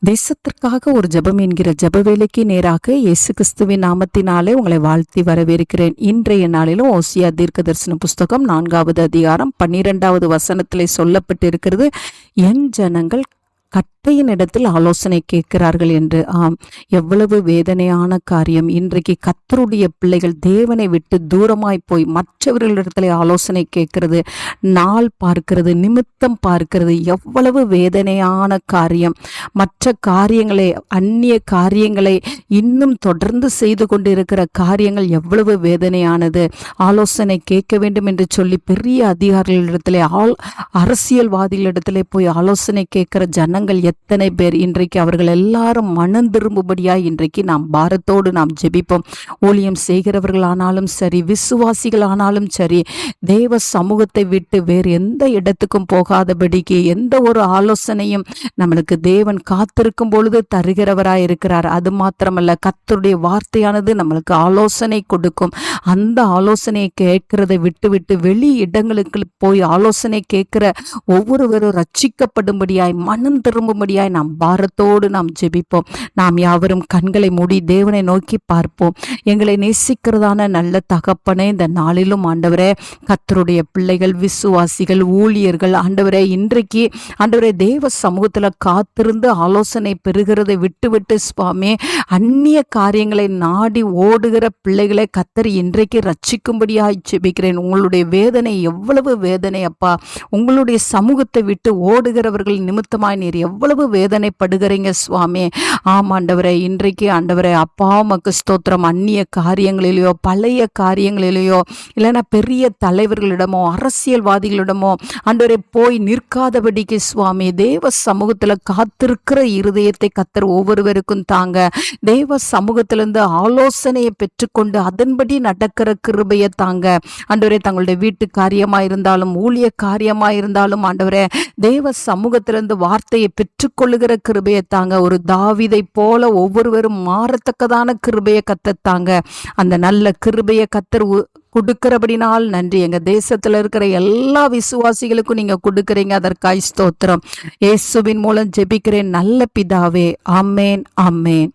தேசத்திற்காக ஒரு ஜெபம் என்கிற ஜெப வேலைக்கு நேராக இயேசு கிறிஸ்துவின் நாமத்தினாலே உங்களை வாழ்த்தி வரவேற்கிறேன். இன்றைய நாளிலும் ஓசியா தீர்க்க தரிசன புஸ்தகம் 4வது அதிகாரம் 12வது வசனத்திலே சொல்லப்பட்டிருக்கிறது, என் ஜனங்கள் கட்டையின் இடத்தில் ஆலோசனை கேட்கிறார்கள் என்று. எவ்வளவு வேதனையான காரியம்! இன்றைக்கு கர்த்தருடைய பிள்ளைகள் தேவனை விட்டு தூரமாய் போய் மற்றவர்களிடத்தில் ஆலோசனை கேட்கிறது, நாள் பார்க்கிறது, நிமித்தம் பார்க்கிறது. எவ்வளவு வேதனையான காரியம்! மற்ற காரியங்களை, அந்நிய காரியங்களை இன்னும் தொடர்ந்து செய்து கொண்டிருக்கிற காரியங்கள் எவ்வளவு வேதனையானது! ஆலோசனை கேட்க வேண்டும் என்று சொல்லி பெரிய அதிகாரிகளிடத்திலே, அரசியல்வாதிகளிடத்திலே போய் ஆலோசனை கேட்கிற ஜனங்கள் எத்தனை பேர்! இன்றைக்கு அவர்கள் எல்லாரும் மனம் திரும்பும்படியாய் இன்றைக்கு நாம் பாரத்தோடு நாம் ஜெபிப்போம். ஊழியம் செய்கிறவர்களானாலும் சரி, விசுவாசிகளானாலும் சரி, தேவ சமூகத்தை விட்டு வேறு எந்த இடத்துக்கும் போகாதபடிக்கு எந்த ஒரு ஆலோசனையும் நம்மளுக்கு தேவன் காத்திருக்கும் பொழுது தருகிறவராய் இருக்கிறார். அது மாத்திரமல்ல, கர்த்தருடைய வார்த்தையானது நம்மளுக்கு ஆலோசனை கொடுக்கும். அந்த ஆலோசனையை கேட்கிறதை விட்டு வெளி இடங்களுக்கு போய் ஆலோசனை கேட்கிற ஒவ்வொருவரும் ரட்சிக்கப்படும்படியாய், மனம் திரும்பும்படியாய் நாம் பாரத்தோடு நாம் ஜெபிப்போம். நாம் யாவரும் கண்களை மூடி தேவனை நோக்கி பார்ப்போம். எங்களை நேசிக்கிறதான நல்ல தகப்பனே, இந்த நாளிலும் ஆண்டவரே, கர்த்தருடைய பிள்ளைகள், விசுவாசிகள், ஊழியர்கள் ஆண்டவரே, இன்றைக்கு ஆண்டவரே தேவ சமூகத்தில் காத்திருந்து ஆலோசனை பெறுகிறதை விட்டு சுவாமி, அந்நிய காரியங்களை நாடி ஓடுகிற பிள்ளைகளை கர்த்தர் இன்றைக்கு ரட்சிக்கும்படியாய் ஜெபிக்கிறேன். உங்களுடைய வேதனை எவ்வளவு வேதனை அப்பா! உங்களுடைய சமூகத்தை விட்டு ஓடுகிறவர்கள் நிமித்தமாய் நீர் எவ்வளவு வேதனைப்படுகிறீங்க சுவாமி. ஆமாண்டவரே, இன்றைக்கு ஆண்டவரே அப்பா உமக்கு ஸ்தோத்திரம். அந்நிய காரியங்களிலேயோ, பழைய காரியங்களிலேயோ, இல்லைன்னா பெரிய தலைவர்களிடமோ, அரசியல்வாதிகளிடமோ ஆண்டவரே போய் நிற்காதபடிக்கு சுவாமி, தேவ சமூகத்தில் காத்திருக்கிற இருதயத்தை கர்த்தர் ஒவ்வொருவருக்கும் தாங்க. தேவ சமூகத்திலிருந்து ஆலோசனையை பெற்றுக்கொண்டு அதன்படி நடக்கிற கிருபையை தாங்க ஆண்டவரே. தங்களுடைய வீட்டு காரியமாயிருந்தாலும், ஊழிய காரியமாயிருந்தாலும் ஆண்டவரே, தேவ சமூகத்திலிருந்து வார்த்தையை பெற்றுக்கொள்ளுகிற கிருபையை தாங்க. ஒரு தாவீதை போல ஒவ்வொருவரும் மாறத்தக்கதான கிருபையை கத்தத்தாங்க. அந்த நல்ல கிருபையை கத்தர் கொடுக்கிறபடினால் நன்றி. எங்க தேசத்துல இருக்கிற எல்லா விசுவாசிகளுக்கும் நீங்க கொடுக்கிறீங்க, அதற்காய் ஸ்தோத்திரம். இயேசுவின் மூலம் ஜெபிக்கிறேன் நல்ல பிதாவே. ஆமேன், ஆமேன்.